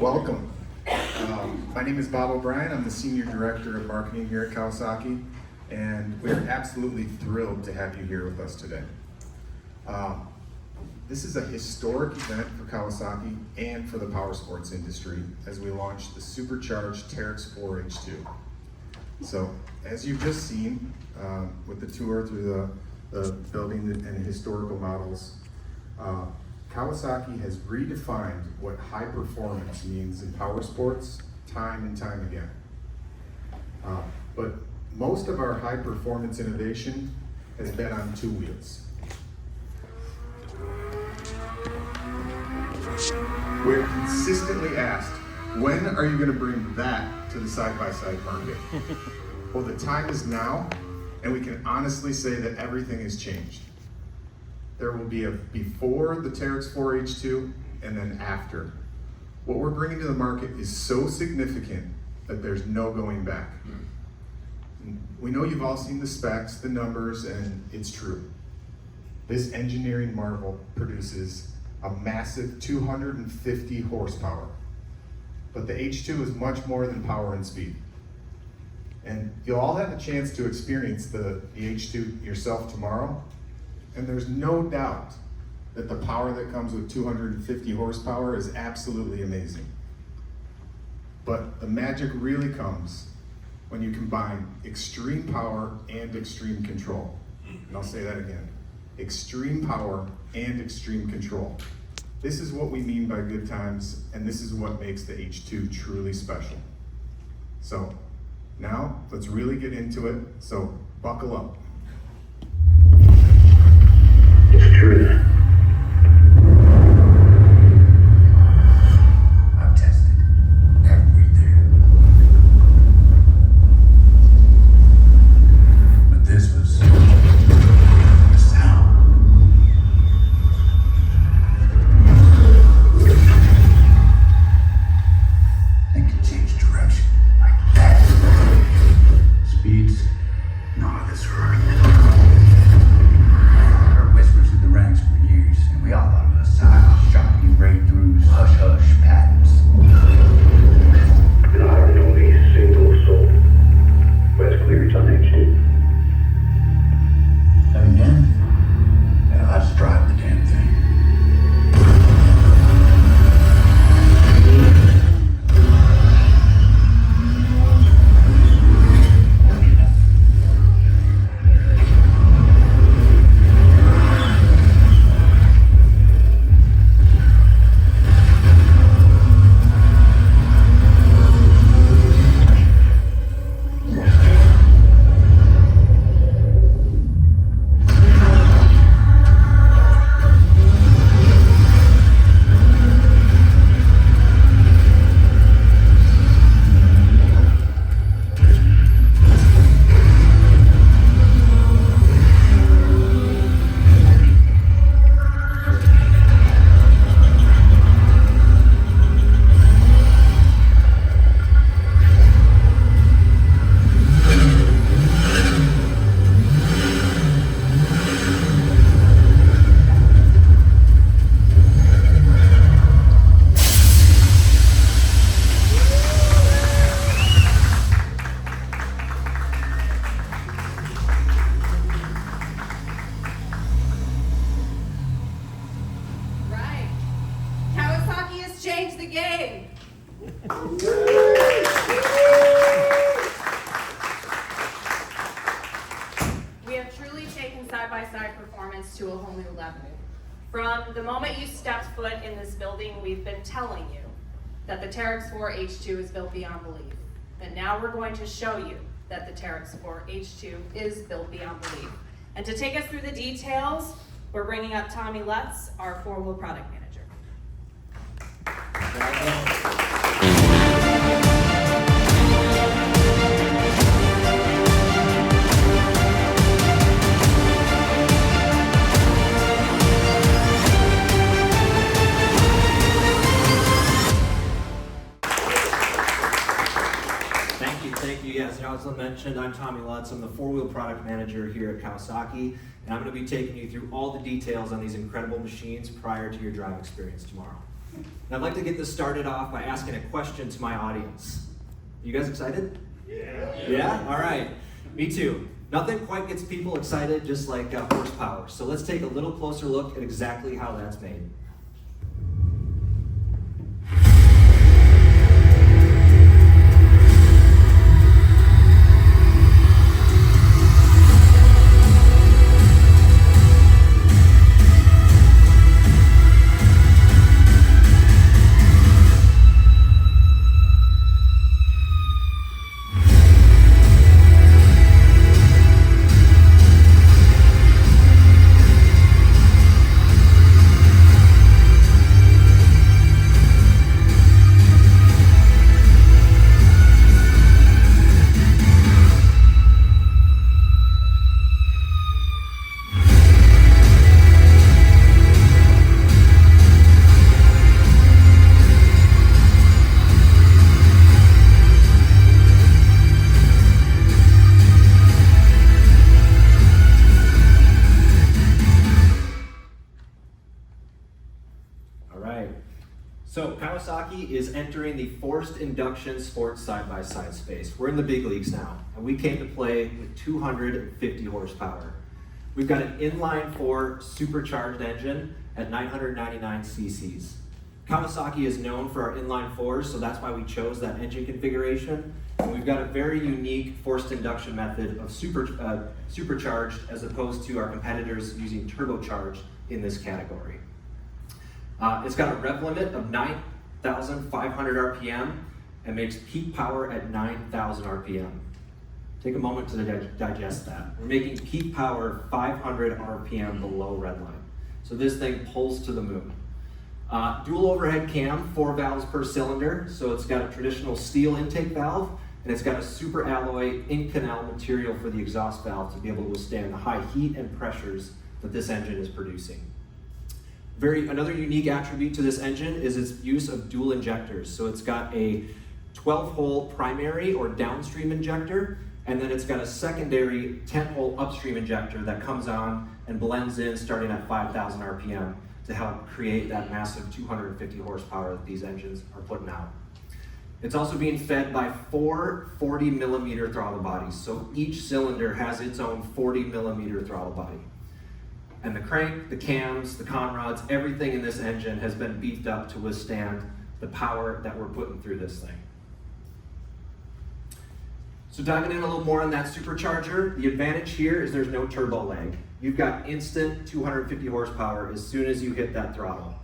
Welcome. My name is Bob O'Brien. I'm the Senior Director of Marketing here at Kawasaki, and we're absolutely thrilled to have you here with us today. This is a historic event for Kawasaki and for the power sports industry as we launch the supercharged Teryx H2. So, as you've just seen with the tour through the building and historical models, Kawasaki has redefined what high performance means in power sports time and time again. But most of our high performance innovation has been on two wheels. We're consistently asked, when are you going to bring that to the side-by-side market? Well, the time is now, and we can honestly say that everything has changed. There will be a before the Teryx H2 and then after. What we're bringing to the market is so significant that there's no going back. We know you've all seen the specs, the numbers, and it's true. This engineering marvel produces a massive 250 horsepower. But the H2 is much more than power and speed. And you'll all have a chance to experience the H2 yourself tomorrow. And there's no doubt that the power that comes with 250 horsepower is absolutely amazing. But the magic really comes when you combine extreme power and extreme control. And I'll say that again. Extreme power and extreme control. This is what we mean by good times, and this is what makes the H2 truly special. So now let's really get into it, so buckle up. It's true. I've tested everything. But this was sound. It can change direction like that. Speeds not of this earth. The ranks for years, and we all thought it was a side shocking breakthroughs, hush-hush patents. And I don't know a single soul who has clearance on H2. And again, I just drive the damn thing. Change the game. We have truly taken side-by-side performance to a whole new level. From the moment you stepped foot in this building, we've been telling you that the Teryx H2 is built beyond belief. And now we're going to show you that the Teryx H2 is built beyond belief. And to take us through the details, we're bringing up Tommy Lutz, our four-wheel product manager. Thank you. As Jocelyn mentioned, I'm Tommy Lutz. I'm the four-wheel product manager here at Kawasaki, and I'm going to be taking you through all the details on these incredible machines prior to your drive experience tomorrow. And I'd like to get this started off by asking a question to my audience. You guys excited? Yeah? All right. Me too. Nothing quite gets people excited just like horsepower. So let's take a little closer look at exactly how that's made. So Kawasaki is entering the forced induction sports side-by-side space. We're in the big leagues now, and we came to play with 250 horsepower. We've got an inline-4 supercharged engine at 999 cc's. Kawasaki is known for our inline 4s, so that's why we chose that engine configuration. And we've got a very unique forced induction method of supercharged as opposed to our competitors using turbocharged in this category. It's got a rev limit of 9,500 RPM and makes peak power at 9,000 RPM. Take a moment to digest that. We're making peak power 500 RPM below redline. So this thing pulls to the moon. Dual overhead cam, 4 valves per cylinder. So it's got a traditional steel intake valve, and it's got a super alloy in-canal material for the exhaust valve to be able to withstand the high heat and pressures that this engine is producing. Another unique attribute to this engine is its use of dual injectors. So it's got a 12-hole primary or downstream injector, and then it's got a secondary 10-hole upstream injector that comes on and blends in starting at 5,000 RPM to help create that massive 250 horsepower that these engines are putting out. It's also being fed by 4 40mm throttle bodies. So each cylinder has its own 40mm throttle body. And the crank, the cams, the conrods, everything in this engine has been beefed up to withstand the power that we're putting through this thing. So diving in a little more on that supercharger, the advantage here is there's no turbo lag. You've got instant 250 horsepower as soon as you hit that throttle.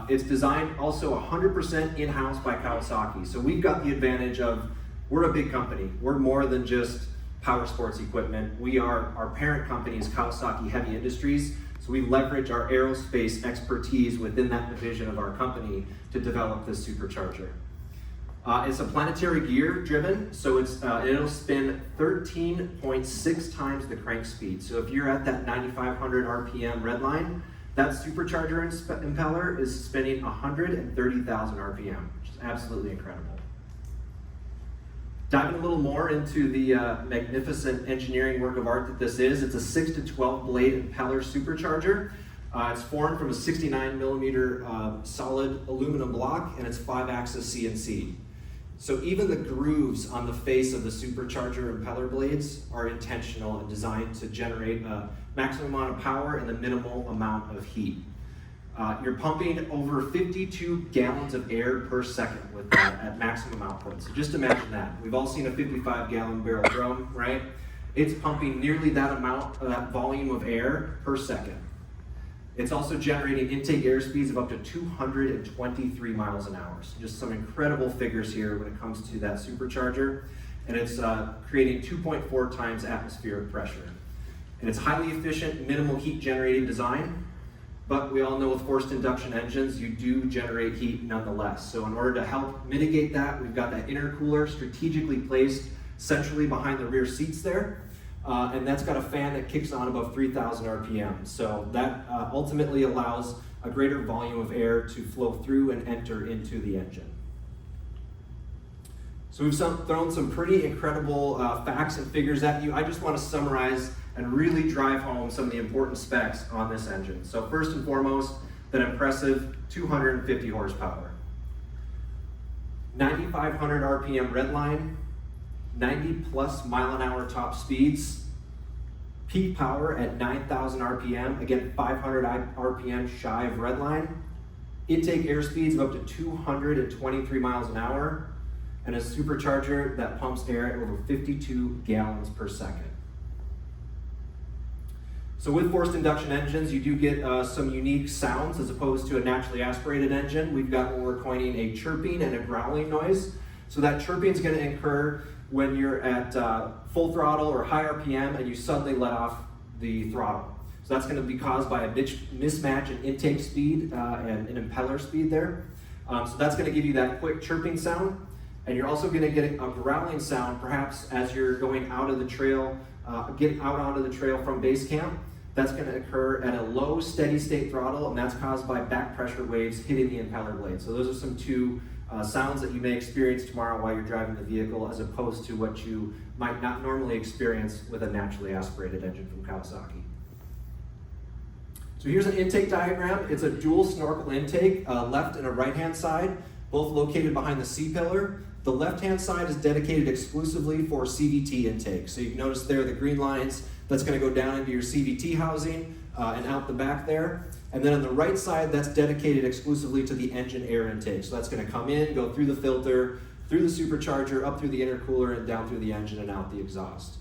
It's designed also 100% in-house by Kawasaki. So we've got the advantage of, we're a big company. We're more than just power sports equipment. Our parent company is Kawasaki Heavy Industries, so we leverage our aerospace expertise within that division of our company to develop this supercharger. It's a planetary gear driven, so it'll spin 13.6 times the crank speed. So if you're at that 9,500 RPM redline, that supercharger impeller is spinning 130,000 RPM, which is absolutely incredible. Diving a little more into the magnificent engineering work of art that this is, it's a 6 to 12 blade impeller supercharger. It's formed from a 69mm solid aluminum block, and it's 5-axis CNC. So even the grooves on the face of the supercharger impeller blades are intentional and designed to generate a maximum amount of power and the minimal amount of heat. You're pumping over 52 gallons of air per second with that at maximum output. So just imagine that. We've all seen a 55-gallon barrel drum, right? It's pumping nearly that amount, that volume of air per second. It's also generating intake air speeds of up to 223 miles an hour. So just some incredible figures here when it comes to that supercharger. And it's creating 2.4 times atmospheric pressure. And it's highly efficient, minimal heat generating design. But we all know with forced induction engines, you do generate heat nonetheless. So in order to help mitigate that, we've got that intercooler strategically placed centrally behind the rear seats there. And that's got a fan that kicks on above 3,000 RPM. So that ultimately allows a greater volume of air to flow through and enter into the engine. So we've thrown some pretty incredible facts and figures at you. I just want to summarize and really drive home some of the important specs on this engine. So first and foremost, that impressive 250 horsepower. 9,500 RPM redline, 90 plus mile an hour top speeds, peak power at 9,000 RPM, again 500 RPM shy of redline, intake air speeds of up to 223 miles an hour, and a supercharger that pumps air at over 52 gallons per second. So with forced induction engines, you do get some unique sounds as opposed to a naturally aspirated engine. We've got what we're coining a chirping and a growling noise. So that chirping is going to occur when you're at full throttle or high RPM and you suddenly let off the throttle. So that's going to be caused by a mismatch in intake speed and an impeller speed there. So that's going to give you that quick chirping sound. And you're also going to get a growling sound perhaps as you're going out of the trail, get out onto the trail from base camp. That's going to occur at a low steady state throttle, and that's caused by back pressure waves hitting the impeller blade. So those are some two sounds that you may experience tomorrow while you're driving the vehicle, as opposed to what you might not normally experience with a naturally aspirated engine from Kawasaki. So here's an intake diagram. It's a dual snorkel intake, left and a right-hand side, both located behind the C-pillar. The left-hand side is dedicated exclusively for CVT intake. So you can notice there the green lines, that's going to go down into your CVT housing and out the back there. And then on the right side, that's dedicated exclusively to the engine air intake. So that's going to come in, go through the filter, through the supercharger, up through the intercooler, and down through the engine and out the exhaust.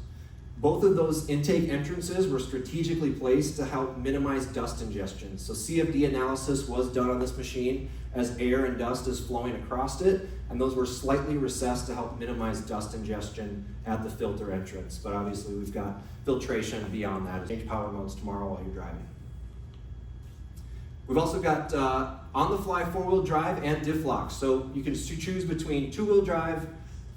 Both of those intake entrances were strategically placed to help minimize dust ingestion. So CFD analysis was done on this machine as air and dust is flowing across it, and those were slightly recessed to help minimize dust ingestion at the filter entrance. But obviously we've got filtration beyond that. Change power modes tomorrow while you're driving. We've also got on-the-fly four-wheel drive and diff lock. So you can choose between two-wheel drive,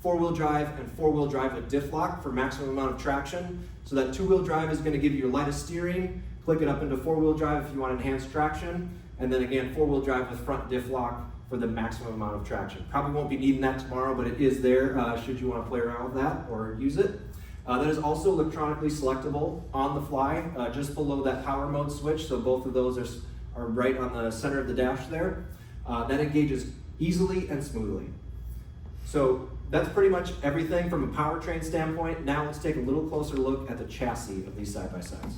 four-wheel drive, and four-wheel drive with diff lock for maximum amount of traction. So that two-wheel drive is going to give you your lightest steering. Click it up into four-wheel drive if you want enhanced traction. And then again, four-wheel drive with front diff lock for the maximum amount of traction. Probably won't be needing that tomorrow, but it is there should you want to play around with that or use it. That is also electronically selectable on the fly, just below that power mode switch. So both of those are right on the center of the dash there. That engages easily and smoothly. So that's pretty much everything from a powertrain standpoint. Now let's take a little closer look at the chassis of these side-by-sides.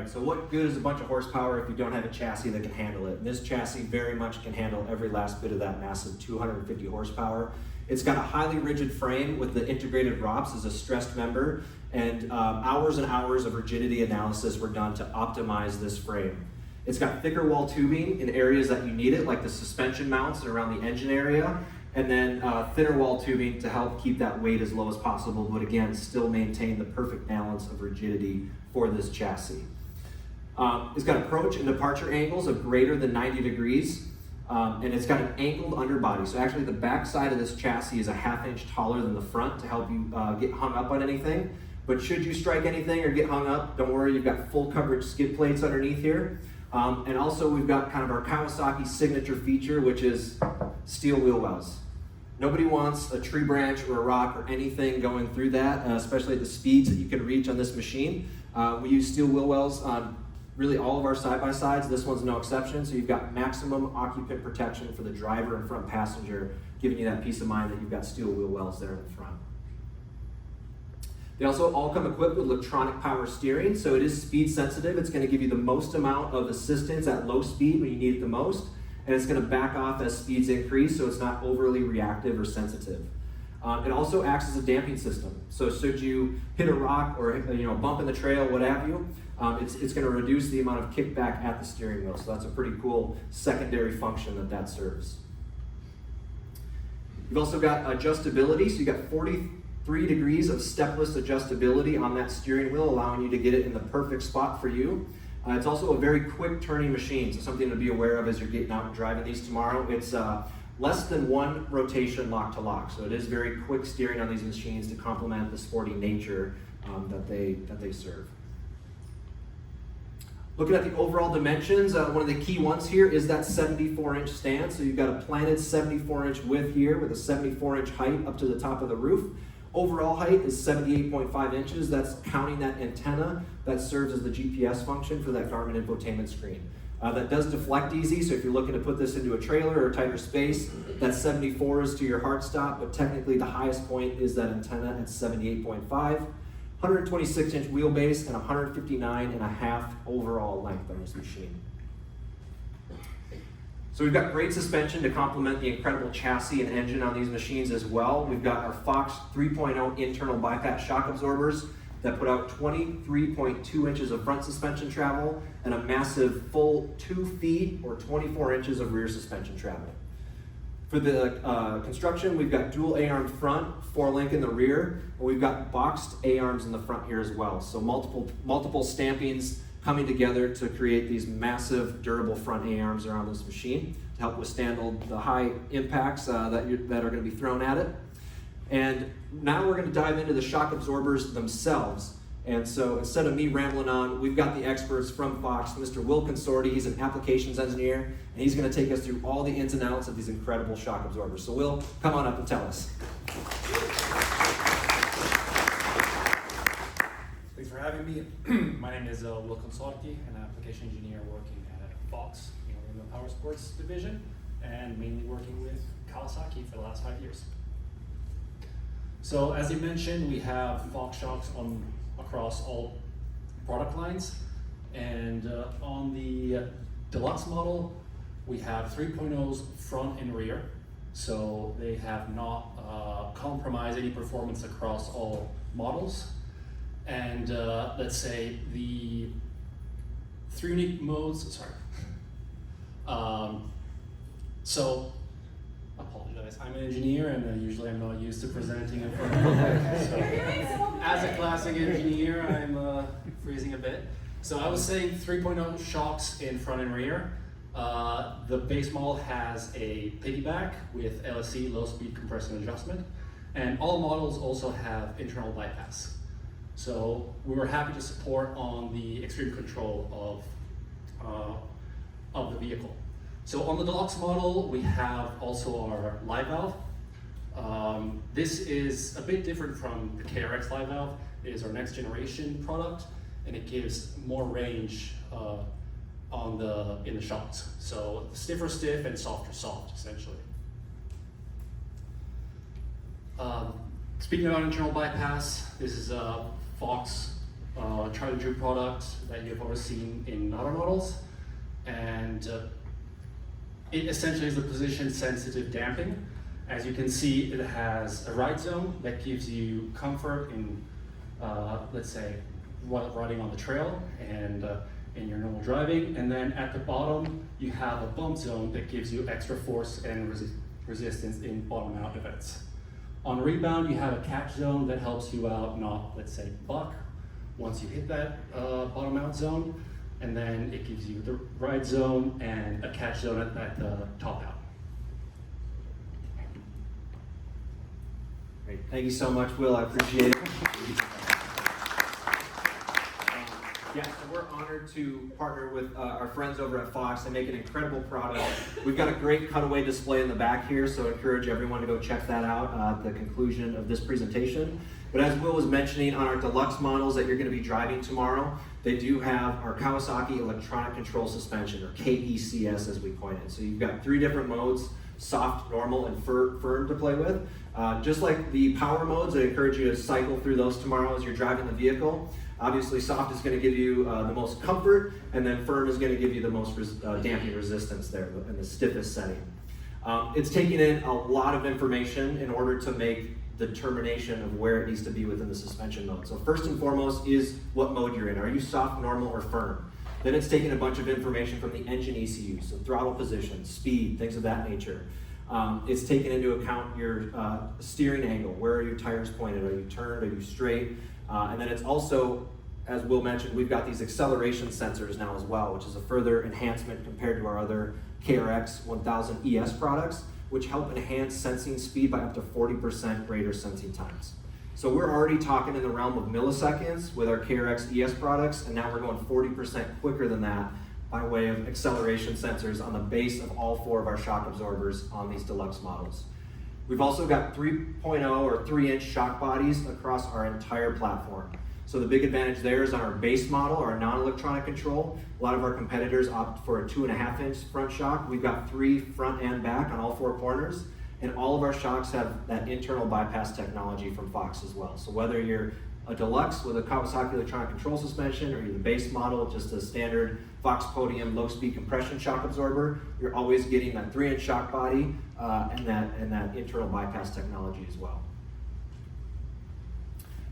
So what good is a bunch of horsepower if you don't have a chassis that can handle it? And this chassis very much can handle every last bit of that massive 250 horsepower. It's got a highly rigid frame with the integrated ROPS as a stressed member, and hours and hours of rigidity analysis were done to optimize this frame. It's got thicker wall tubing in areas that you need it, like the suspension mounts and around the engine area, and then thinner wall tubing to help keep that weight as low as possible, but again, still maintain the perfect balance of rigidity for this chassis. It's got approach and departure angles of greater than 90 degrees, and it's got an angled underbody. So actually the back side of this chassis is a ½ inch taller than the front to help you get hung up on anything. But should you strike anything or get hung up, don't worry, you've got full coverage skid plates underneath here. And also we've got kind of our Kawasaki signature feature, which is steel wheel wells. Nobody wants a tree branch or a rock or anything going through that, especially at the speeds that you can reach on this machine. We use steel wheel wells on really all of our side-by-sides. This one's no exception. So you've got maximum occupant protection for the driver and front passenger, giving you that peace of mind that you've got steel wheel wells there in the front. They also all come equipped with electronic power steering, so it is speed sensitive. It's going to give you the most amount of assistance at low speed when you need it the most, and it's going to back off as speeds increase, so it's not overly reactive or sensitive. It also acts as a damping system, so should you hit a rock or bump in the trail, what have you, it's going to reduce the amount of kickback at the steering wheel. So that's a pretty cool secondary function that serves. You've also got adjustability, so you've got 43 degrees of stepless adjustability on that steering wheel, allowing you to get it in the perfect spot for you. It's also a very quick turning machine, so something to be aware of as you're getting out and driving these tomorrow. It's less than one rotation lock to lock, so it is very quick steering on these machines to complement the sporty nature that they serve. Looking at the overall dimensions, one of the key ones here is that 74-inch stand. So you've got a planted 74-inch width here with a 74-inch height up to the top of the roof. Overall height is 78.5 inches. That's counting that antenna that serves as the GPS function for that Garmin infotainment screen. That does deflect easy, so if you're looking to put this into a trailer or a tighter space, that 74 is to your hard stop, but technically the highest point is that antenna at 78.5. 126-inch wheelbase and 159.5 overall length on this machine. So we've got great suspension to complement the incredible chassis and engine on these machines as well. We've got our Fox 3.0 internal bypass shock absorbers that put out 23.2 inches of front suspension travel and a massive full 2 feet or 24 inches of rear suspension travel. For the construction, we've got dual A-arm front, 4-link in the rear, and we've got boxed A-arms in the front here as well. So multiple stampings coming together to create these massive, durable front A-arms around this machine to help withstand all the high impacts that are going to be thrown at it. And now we're going to dive into the shock absorbers themselves. And so instead of me rambling on, we've got the experts from Fox, Mr. Will Consorti. He's an applications engineer, and he's going to take us through all the ins and outs of these incredible shock absorbers. So Will, come on up and tell us. Thanks for having me. My name is Will Consorti, an application engineer working at Fox in the Power Sports division, and mainly working with Kawasaki for the last 5 years. So as you mentioned, we have Fox shocks across all product lines, and on the deluxe model we have 3.0s front and rear, so they have not compromised any performance across all models. And let's say the 3 unique modes, so apologize, I'm an engineer and usually I'm not used to presenting in front of public. So as a classic engineer, I'm freezing a bit. So I was saying 3.0 shocks in front and rear. The base model has a piggyback with LSC, low speed compression adjustment, and all models also have internal bypass. So we were happy to support on the extreme control of the vehicle. So on the deluxe model, we have also our live valve. This is a bit different from the KRX live valve. It is our next generation product, and it gives more range in the shocks. So stiffer stiff and softer soft, essentially. Speaking about internal bypass, this is a Fox tried and true product that you've already seen in other models, and it essentially is a position-sensitive damping. As you can see, it has a ride zone that gives you comfort in, let's say, riding on the trail and in your normal driving. And then at the bottom, you have a bump zone that gives you extra force and resistance in bottom-out events. On rebound, you have a catch zone that helps you out, not, let's say, buck once you hit that bottom-out zone. And then it gives you the ride zone and a catch zone at the top out. Great. Thank you so much, Will. I appreciate it. Yeah, so we're honored to partner with our friends over at Fox. They make an incredible product. We've got a great cutaway display in the back here, so I encourage everyone to go check that out at the conclusion of this presentation. But as Will was mentioning, on our deluxe models that you're going to be driving tomorrow, they do have our Kawasaki electronic control suspension, or KECS as we coin it. So you've got 3 different modes soft, normal, and firm to play with. Just like the power modes, I encourage you to cycle through those tomorrow as you're driving the vehicle. Obviously, soft is going to give you the most comfort, and then firm is going to give you the most damping resistance there in the stiffest setting. It's taking in a lot of information in order to make the determination of where it needs to be within the suspension mode. So first and foremost is what mode you're in. Are you soft, normal, or firm? Then it's taking a bunch of information from the engine ECU, so throttle position, speed, things of that nature. It's taking into account your steering angle. Where are your tires pointed? Are you turned? Are you straight? And then it's also, as Will mentioned, we've got these acceleration sensors now as well, which is a further enhancement compared to our other KRX 1000 ES products, which help enhance sensing speed by up to 40% greater sensing times. So we're already talking in the realm of milliseconds with our KRX ES products, and now we're going 40% quicker than that by way of acceleration sensors on the base of all 4 of our shock absorbers on these deluxe models. We've also got 3.0 or 3-inch shock bodies across our entire platform. So the big advantage there is on our base model, our non-electronic control. A lot of our competitors opt for a 2.5-inch front shock. We've got 3 front and back on all 4 corners, and all of our shocks have that internal bypass technology from Fox as well. So whether you're a deluxe with a Kawasaki electronic control suspension, or you're the base model, just a standard Fox Podium low-speed compression shock absorber, you're always getting that 3-inch shock body and that internal bypass technology as well.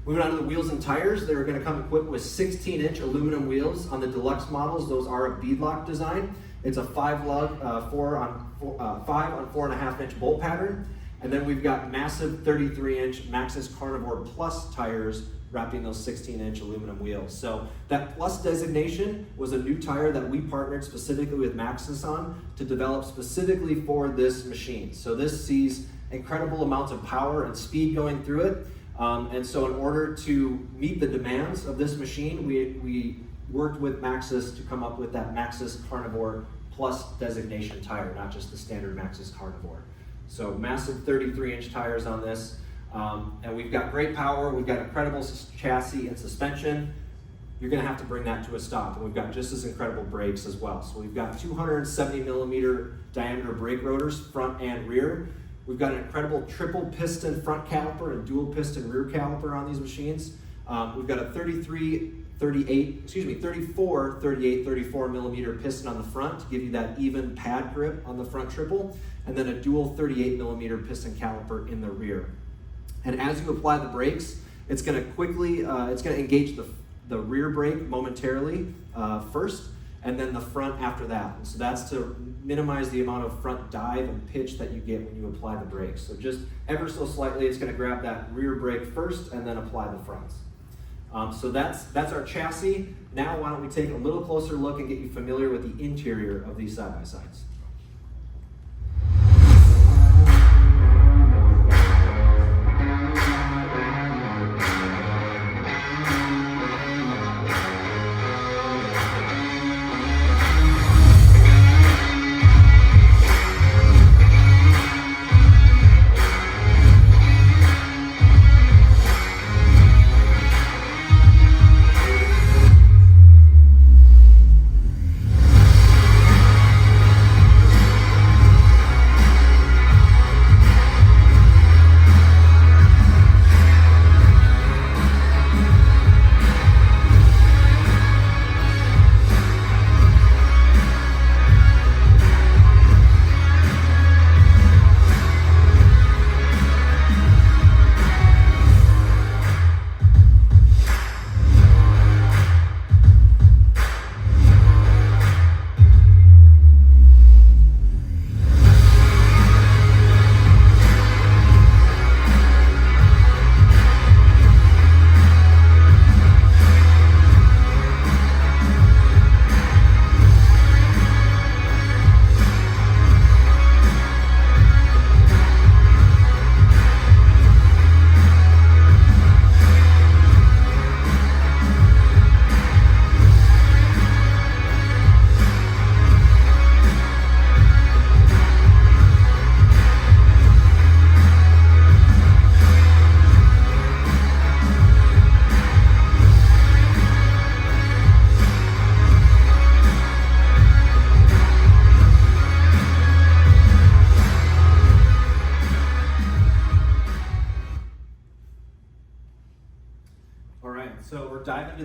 Moving on to the wheels and tires, they're going to come equipped with 16-inch aluminum wheels on the deluxe models. Those are a beadlock design. It's a 5-lug, 5 on 4.5-inch bolt pattern. And then we've got massive 33-inch Maxxis Carnivore Plus tires wrapping those 16-inch aluminum wheels. So that Plus designation was a new tire that we partnered specifically with Maxxis on to develop specifically for this machine. So this sees incredible amounts of power and speed going through it. And so in order to meet the demands of this machine, we worked with Maxxis to come up with that Maxxis Carnivore Plus designation tire, not just the standard Maxxis Carnivore. So massive 33-inch tires on this. And we've got great power, we've got incredible chassis and suspension. You're gonna have to bring that to a stop. And we've got just as incredible brakes as well. So we've got 270 millimeter diameter brake rotors, front and rear. We've got an incredible triple piston front caliper and dual piston rear caliper on these machines. We've got a 34, 38, 34 millimeter piston on the front to give you that even pad grip on the front triple, and then a dual 38 millimeter piston caliper in the rear. And as you apply the brakes, it's gonna quickly, it's gonna engage the rear brake momentarily first, and then the front after that. And so that's to minimize the amount of front dive and pitch that you get when you apply the brakes. So just ever so slightly, it's gonna grab that rear brake first and then apply the fronts. So that's our chassis. Now why don't we take a little closer look and get you familiar with the interior of these side-by-sides.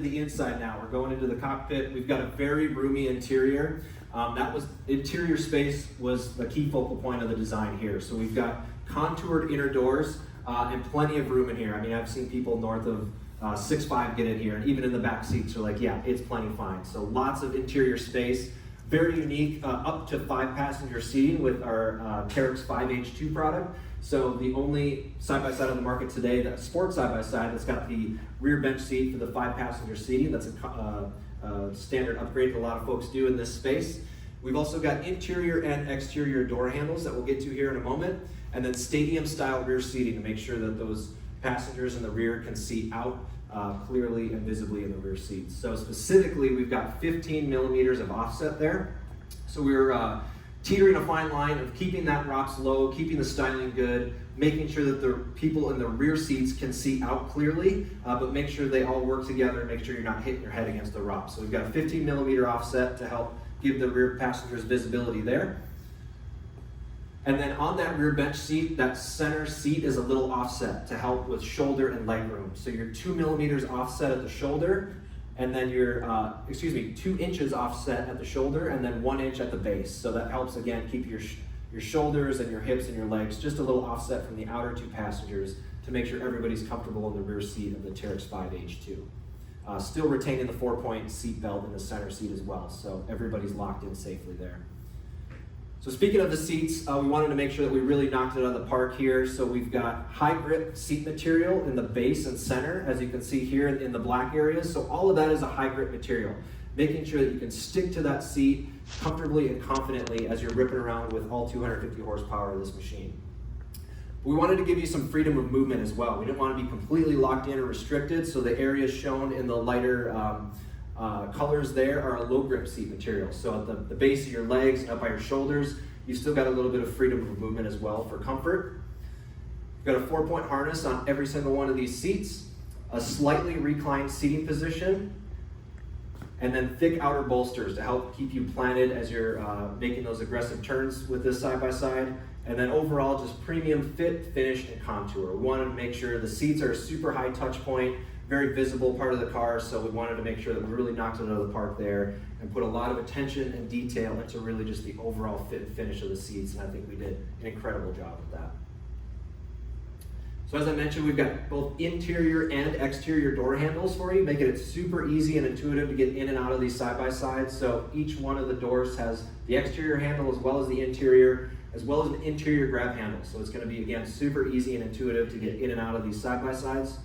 the inside now. We're going into the cockpit. We've got a very roomy interior. Interior space was the key focal point of the design here. So we've got contoured inner doors and plenty of room in here. I mean, I've seen people north of 6'5" get in here, and even in the back seats are like, yeah, it's plenty fine. So lots of interior space. Very unique, up to 5-passenger seating with our Teryx H2 product. So the only side-by-side on the market today, that sport side-by-side, that's got the rear bench seat for the 5-passenger seating. That's a standard upgrade that a lot of folks do in this space. We've also got interior and exterior door handles that we'll get to here in a moment, and then stadium-style rear seating to make sure that those passengers in the rear can see out clearly and visibly in the rear seats. So specifically, we've got 15 millimeters of offset there. So we're teetering a fine line of keeping that ROPS low, keeping the styling good, making sure that the people in the rear seats can see out clearly, but make sure they all work together and make sure you're not hitting your head against the ROPS. So we've got a 15 millimeter offset to help give the rear passengers visibility there. And then on that rear bench seat, that center seat is a little offset to help with shoulder and leg room. So you're 2 millimeters offset at the shoulder, and then you're, 2 inches offset at the shoulder, and then 1 inch at the base. So that helps, again, keep your shoulders and your hips and your legs just a little offset from the outer 2 passengers to make sure everybody's comfortable in the rear seat of the Teryx H2. Still retaining the 4-point seat belt in the center seat as well, so everybody's locked in safely there. So speaking of the seats, we wanted to make sure that we really knocked it out of the park here. So we've got high grip seat material in the base and center, as you can see here in the black areas. So all of that is a high grip material, making sure that you can stick to that seat comfortably and confidently as you're ripping around with all 250 horsepower of this machine. We wanted to give you some freedom of movement as well. We didn't want to be completely locked in or restricted, so the areas shown in the lighter colors there are a low grip seat material. So at the base of your legs and up by your shoulders, you've still got a little bit of freedom of movement as well for comfort. You've got a 4-point harness on every single one of these seats, a slightly reclined seating position, and then thick outer bolsters to help keep you planted as you're making those aggressive turns with this side-by-side. And then overall, just premium fit, finish, and contour. We wanted to make sure the seats are a super high touch point, very visible part of the car, so we wanted to make sure that we really knocked it out of the park there and put a lot of attention and detail into really just the overall fit and finish of the seats, and I think we did an incredible job with that. So as I mentioned, we've got both interior and exterior door handles for you, making it super easy and intuitive to get in and out of these side-by-sides. So each one of the doors has the exterior handle as well as the interior, as well as an interior grab handle. So it's going to be, again, super easy and intuitive to get in and out of these side-by-sides.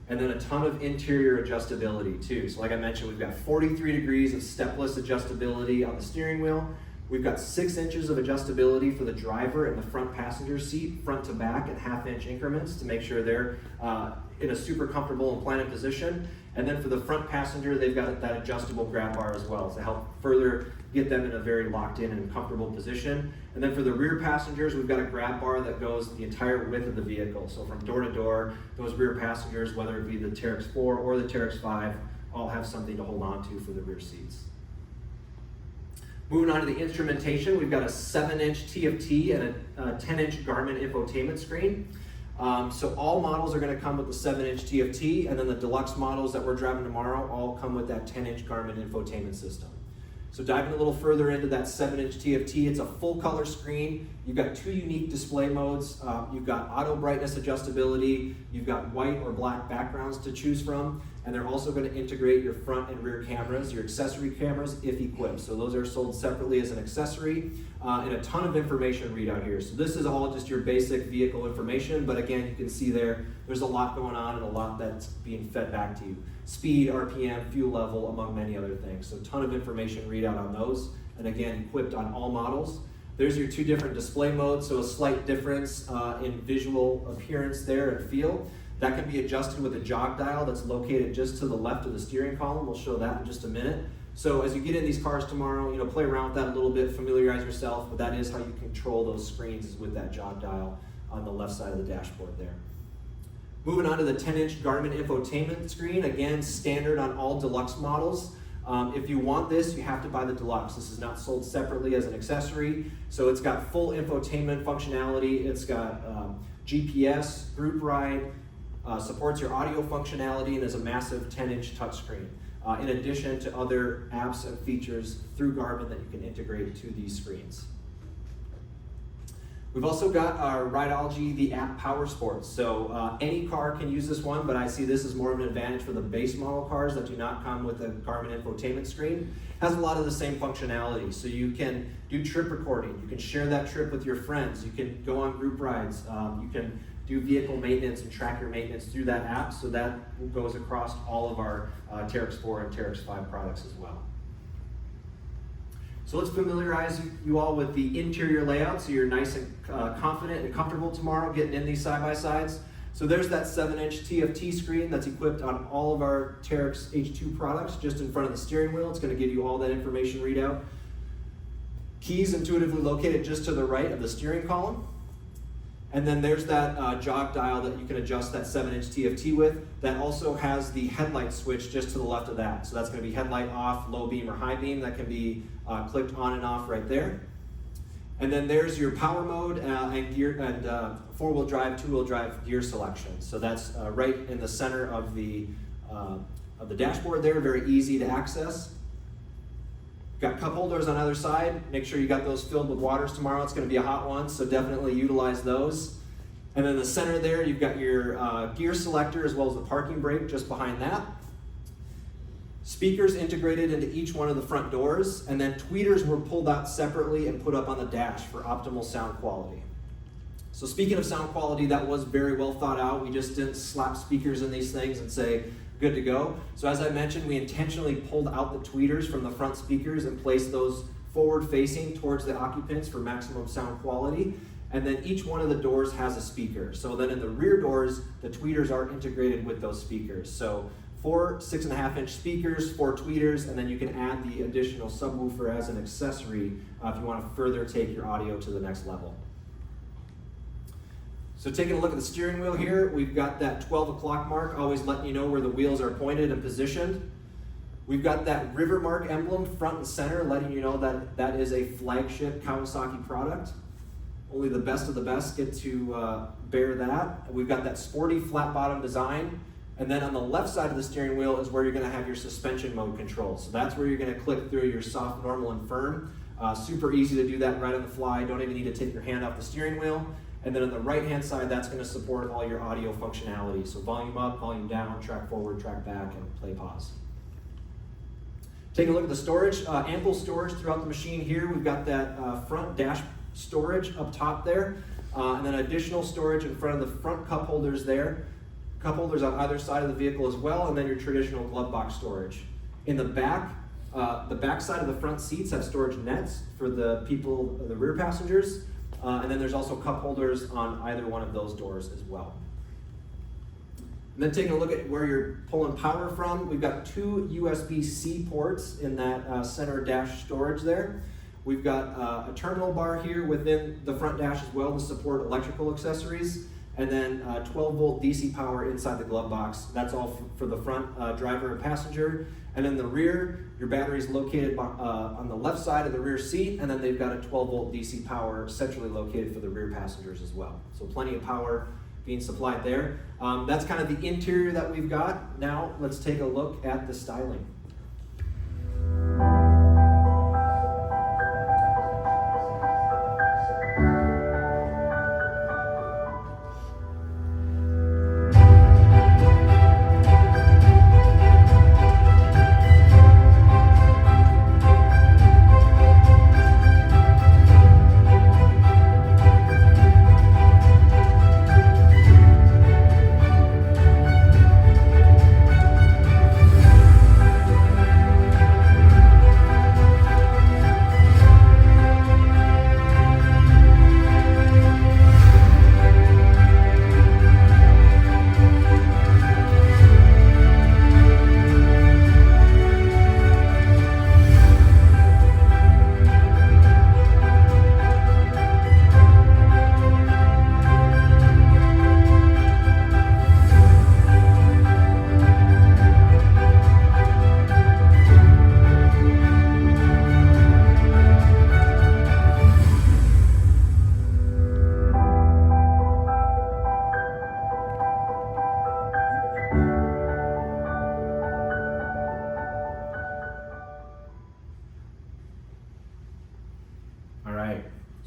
And then a ton of interior adjustability too. So like I mentioned, we've got 43 degrees of stepless adjustability on the steering wheel. We've got 6 inches of adjustability for the driver and the front passenger seat, front to back in 1/2-inch increments to make sure they're in a super comfortable and planted position. And then for the front passenger, they've got that adjustable grab bar as well to help further get them in a very locked in and comfortable position. And then for the rear passengers, we've got a grab bar that goes the entire width of the vehicle. So from door to door, those rear passengers, whether it be the Teryx 4 or the Teryx 5, all have something to hold on to for the rear seats. Moving on to the instrumentation, we've got a 7-inch TFT and a 10-inch Garmin infotainment screen. So all models are going to come with the 7-inch TFT, and then the deluxe models that we're driving tomorrow all come with that 10-inch Garmin infotainment system. So diving a little further into that 7-inch TFT, it's a full color screen. You've got 2 unique display modes. You've got auto brightness adjustability. You've got white or black backgrounds to choose from. And they're also going to integrate your front and rear cameras, your accessory cameras if equipped. So those are sold separately as an accessory, and a ton of information readout here. So this is all just your basic vehicle information, but again, you can see there's a lot going on and a lot that's being fed back to you. Speed, RPM, fuel level, among many other things. So a ton of information readout on those, and again, equipped on all models. There's your 2 different display modes, so a slight difference in visual appearance there and feel. That can be adjusted with a jog dial that's located just to the left of the steering column. We'll show that in just a minute. So as you get in these cars tomorrow, play around with that a little bit, familiarize yourself, but that is how you control those screens, is with that jog dial on the left side of the dashboard there. Moving on to the 10-inch Garmin infotainment screen, again, standard on all deluxe models. If you want this, you have to buy the deluxe. This is not sold separately as an accessory. So it's got full infotainment functionality. It's got GPS, group ride, supports your audio functionality and is a massive 10-inch touchscreen, in addition to other apps and features through Garmin that you can integrate to these screens. We've also got our Rideology, the app Power Sports. So any car can use this one, but I see this as more of an advantage for the base model cars that do not come with a Garmin infotainment screen. Has a lot of the same functionality. So you can do trip recording, you can share that trip with your friends, you can go on group rides, you can do vehicle maintenance and track your maintenance through that app, so that goes across all of our Teryx 4 and Teryx 5 products as well. So let's familiarize you all with the interior layout so you're nice and confident and comfortable tomorrow getting in these side-by-sides. So there's that 7-inch TFT screen that's equipped on all of our Teryx H2 products just in front of the steering wheel. It's going to give you all that information readout. Keys intuitively located just to the right of the steering column. And then there's that jog dial that you can adjust that 7-inch TFT with. That also has the headlight switch just to the left of that. So that's going to be headlight off, low beam or high beam. That can be clicked on and off right there. And then there's your power mode and gear and 4-wheel drive, 2-wheel drive gear selection. So that's right in the center of the dashboard there, very easy to access. Got cup holders on either side. Make sure you got those filled with waters tomorrow. It's going to be a hot one, so definitely utilize those. And then in the center there, you've got your gear selector as well as the parking brake just behind that. Speakers integrated into each one of the front doors, and then tweeters were pulled out separately and put up on the dash for optimal sound quality. So speaking of sound quality, that was very well thought out. We just didn't slap speakers in these things and say, good to go. So as I mentioned, we intentionally pulled out the tweeters from the front speakers and placed those forward facing towards the occupants for maximum sound quality. And then each one of the doors has a speaker. So then in the rear doors, the tweeters are integrated with those speakers. So 4 6.5-inch speakers, 4 tweeters, and then you can add the additional subwoofer as an accessory if you want to further take your audio to the next level. So taking a look at the steering wheel here, we've got that 12 o'clock mark, always letting you know where the wheels are pointed and positioned. We've got that river mark emblem front and center, letting you know that that is a flagship Kawasaki product. Only the best of the best get to bear that. We've got that sporty flat bottom design. And then on the left side of the steering wheel is where you're going to have your suspension mode control. So that's where you're going to click through your soft, normal, and firm. Super easy to do that right on the fly. Don't even need to take your hand off the steering wheel. And then on the right-hand side, that's going to support all your audio functionality. So volume up, volume down, track forward, track back, and play pause. Taking a look at the storage, ample storage throughout the machine here. We've got that front dash storage up top there, and then additional storage in front of the front cup holders there. Cup holders on either side of the vehicle as well, and then your traditional glove box storage. In the back side of the front seats have storage nets for the people, the rear passengers. And then there's also cup holders on either one of those doors as well. And then taking a look at where you're pulling power from, we've got 2 USB-C ports in that center dash storage there. We've got a terminal bar here within the front dash as well to support electrical accessories. And then 12-volt DC power inside the glove box. That's all for the front driver and passenger. And in the rear, your battery is located on the left side of the rear seat, and then they've got a 12-volt DC power centrally located for the rear passengers as well. So plenty of power being supplied there. That's kind of the interior that we've got. Now let's take a look at the styling.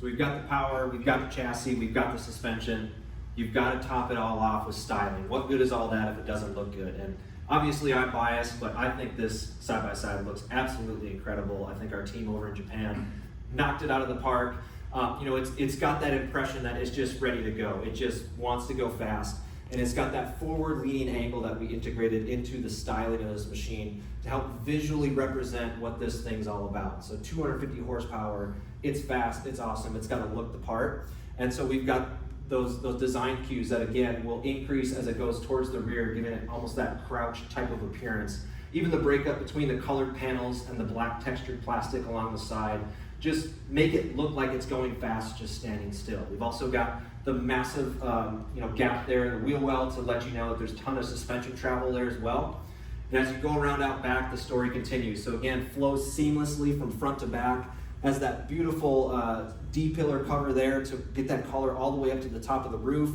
So we've got the power, we've got the chassis, we've got the suspension. You've got to top it all off with styling. What good is all that if it doesn't look good? And obviously I'm biased, but I think this side-by-side looks absolutely incredible. I think our team over in Japan knocked it out of the park. You know, it's got that impression that it's just ready to go. It just wants to go fast. And it's got that forward-leaning angle that we integrated into the styling of this machine to help visually represent what this thing's all about. So 250 horsepower, it's fast, it's awesome, it's got to look the part. And so we've got those design cues that, again, will increase as it goes towards the rear, giving it almost that crouch type of appearance. Even the breakup between the colored panels and the black textured plastic along the side just make it look like it's going fast just standing still. We've also got the massive gap there in the wheel well to let you know that there's a ton of suspension travel there as well. And as you go around out back, the story continues. So again, flows seamlessly from front to back. Has that beautiful D-pillar cover there to get that color all the way up to the top of the roof.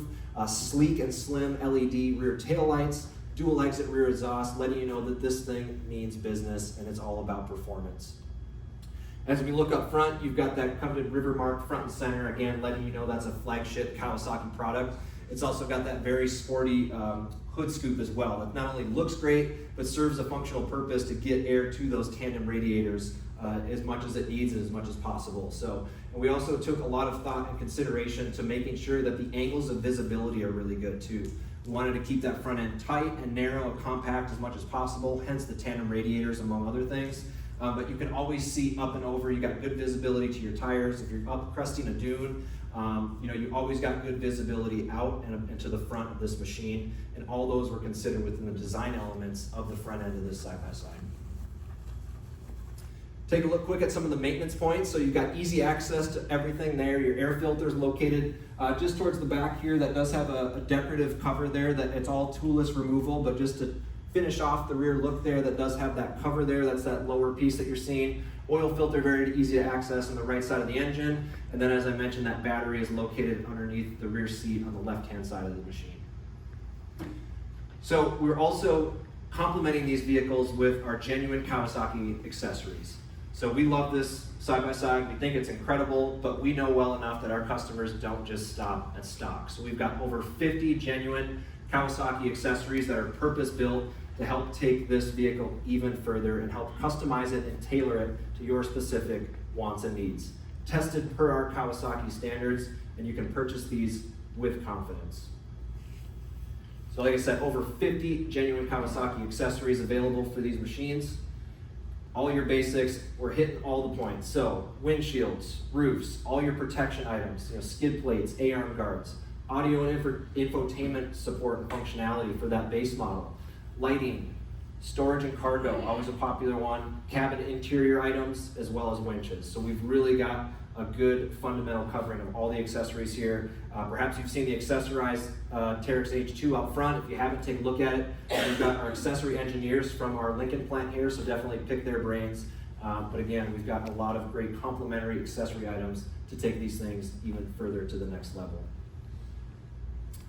Sleek and slim LED rear taillights, dual exit rear exhaust, letting you know that this thing means business and it's all about performance. As we look up front, you've got that coveted river mark front and center, again, letting you know that's a flagship Kawasaki product. It's also got that very sporty hood scoop as well. That not only looks great, but serves a functional purpose to get air to those tandem radiators as much as it needs and as much as possible. So, and we also took a lot of thought and consideration to making sure that the angles of visibility are really good too. We wanted to keep that front end tight and narrow and compact as much as possible, hence the tandem radiators among other things. But you can always see up and over. You got good visibility to your tires. If you're up cresting a dune, you always got good visibility out and to the front of this machine. And all those were considered within the design elements of the front end of this side-by-side. Take a look quick at some of the maintenance points. So you've got easy access to everything there. Your air filter is located just towards the back here. That does have a decorative cover there that it's all toolless removal, but just to finish off the rear look there, that does have that cover there. That's that lower piece that you're seeing. Oil filter, very easy to access on the right side of the engine. And then as I mentioned, that battery is located underneath the rear seat on the left-hand side of the machine. So we're also complementing these vehicles with our genuine Kawasaki accessories. So we love this side-by-side, we think it's incredible, but we know well enough that our customers don't just stop at stock. So we've got over 50 genuine Kawasaki accessories that are purpose-built to help take this vehicle even further and help customize it and tailor it to your specific wants and needs. Tested per our Kawasaki standards, and you can purchase these with confidence. So like I said, over 50 genuine Kawasaki accessories available for these machines. All your basics, we're hitting all the points. So windshields, roofs, all your protection items, skid plates, A-arm guards, audio and infotainment support and functionality for that base model, lighting, storage and cargo, always a popular one, cabin interior items, as well as winches. So we've really got a good fundamental covering of all the accessories here. Perhaps you've seen the accessorized Teryx H2 up front. If you haven't, take a look at it. We've got our accessory engineers from our Lincoln plant here, so definitely pick their brains. But again, we've got a lot of great complementary accessory items to take these things even further to the next level.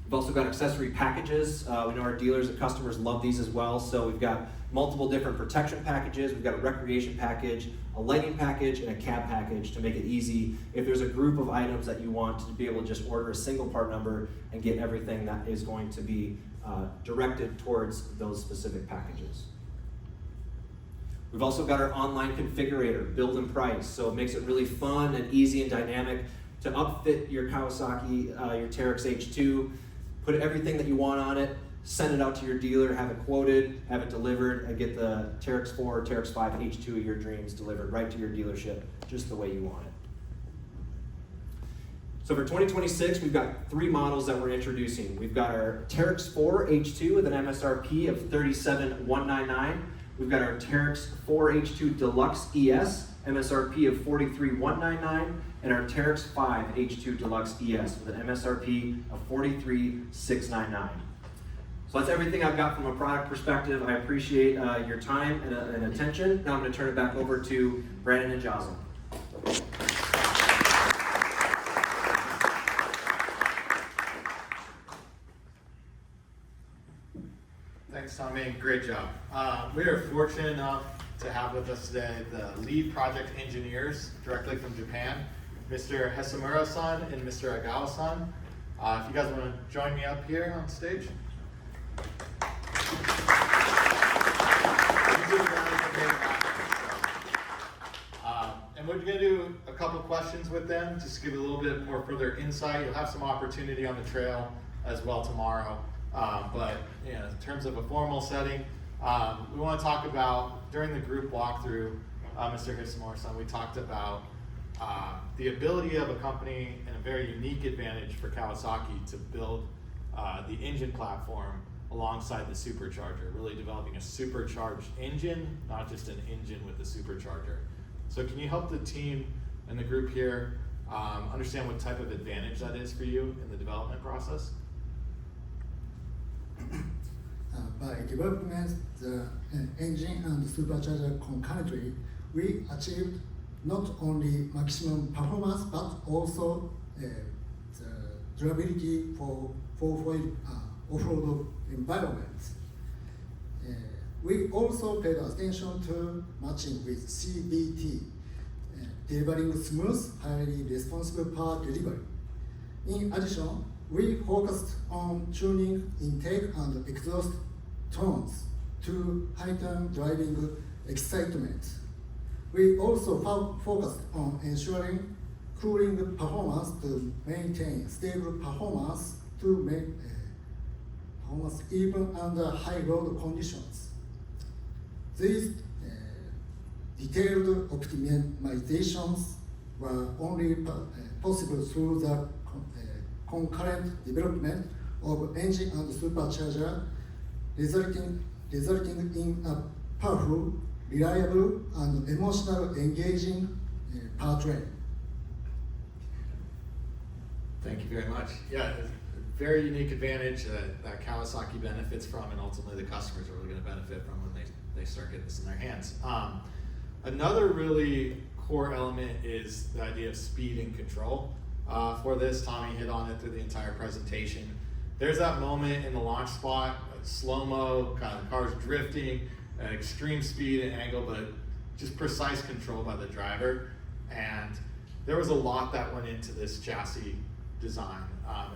We've also got accessory packages. We know our dealers and customers love these as well. So we've got multiple different protection packages. We've got a recreation package, a lighting package, and a cab package to make it easy. If there's a group of items that you want to be able to just order a single part number and get everything that is going to be directed towards those specific packages. We've also got our online configurator, build and price. So it makes it really fun and easy and dynamic to upfit your Kawasaki, your Teryx H2. Put everything that you want on it, send it out to your dealer, have it quoted, have it delivered, and get the Teryx 4 or Teryx 5 H2 of your dreams delivered right to your dealership, just the way you want it. So for 2026, we've got 3 models that we're introducing. We've got our Teryx 4 H2 with an MSRP of $37,199. We've got our Teryx 4 H2 Deluxe ES, MSRP of $43,199, and our Teryx 5 H2 Deluxe ES with an MSRP of $43,699. So that's everything I've got from a product perspective. I appreciate your time and attention. Now I'm going to turn it back over to Brandon and Jocelyn. Thanks, Tommy. Great job. We are fortunate enough to have with us today the lead project engineers directly from Japan. Mr. Hesamura-san and Mr. Agawa-san. If you guys want to join me up here on stage. And we're going to do a couple questions with them, just to give a little bit more further insight. You'll have some opportunity on the trail as well tomorrow. But you know, in terms of a formal setting, we want to talk about, during the group walkthrough, Mr. Hisamura-san, we talked about the ability of a company and a very unique advantage for Kawasaki to build the engine platform alongside the supercharger, really developing a supercharged engine, not just an engine with a supercharger. So can you help the team and the group here understand what type of advantage that is for you in the development process? By developing the engine and supercharger concurrently, we achieved not only maximum performance but also the durability for off-road environments. We also paid attention to matching with CVT, delivering smooth, highly responsive power delivery. In addition, we focused on tuning intake and exhaust tones to heighten driving excitement. We also focused on ensuring cooling performance to maintain stable performance performance even under high load conditions. These detailed optimizations were only possible through the concurrent development of engine and supercharger, resulting in a powerful, reliable, and emotional engaging powertrain. Thank you very much. Yeah, it's a very unique advantage that Kawasaki benefits from, and ultimately the customers are really going to benefit from when they start getting this in their hands. Another really core element is the idea of speed and control. For this, Tommy hit on it through the entire presentation. There's that moment in the launch spot, slow-mo, kind of cars drifting at extreme speed and angle, but just precise control by the driver. And there was a lot that went into this chassis design.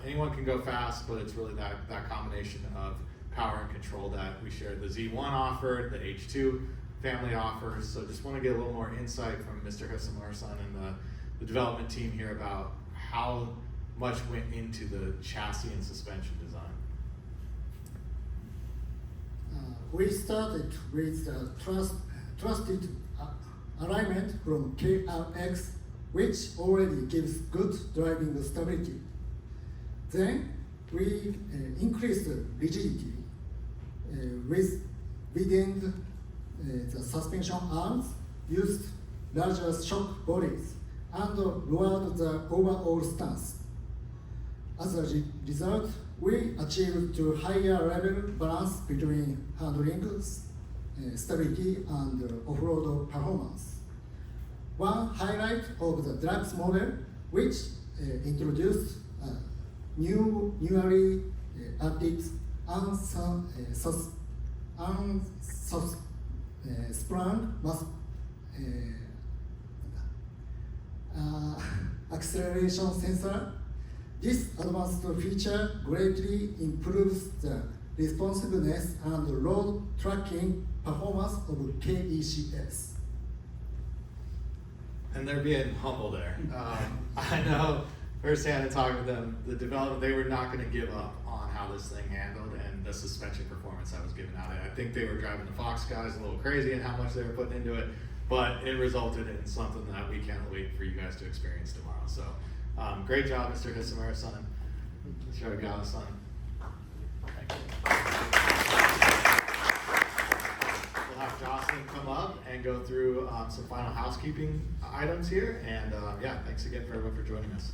Anyone can go fast, but it's really that combination of power and control that we shared. The Z1 offered, the H2 family offers. So just want to get a little more insight from Mr. Hisamura-san and the development team here about how much went into the chassis and suspension design. We started with the trusted alignment from KRX, which already gives good driving stability. Then we increased rigidity within the suspension arms, used larger shock bodies, and lowered the overall stance. As a result, we achieved a higher level balance between handling, stability, and off-road performance. One highlight of the Deluxe model, which introduced newly added sprung acceleration sensor. This advanced feature greatly improves the responsiveness and road tracking performance of KECS. And they're being humble there. I know firsthand in talking with them, the development, they were not going to give up on how this thing handled and the suspension performance that was given out. I think they were driving the Fox guys a little crazy in how much they were putting into it, but it resulted in something that we can't wait for you guys to experience tomorrow. So great job, Mr. Hisamura-san, Mr. Agawa-san. Thank you. We'll have Jocelyn come up and go through some final housekeeping items here. And yeah, thanks again for everyone for joining us.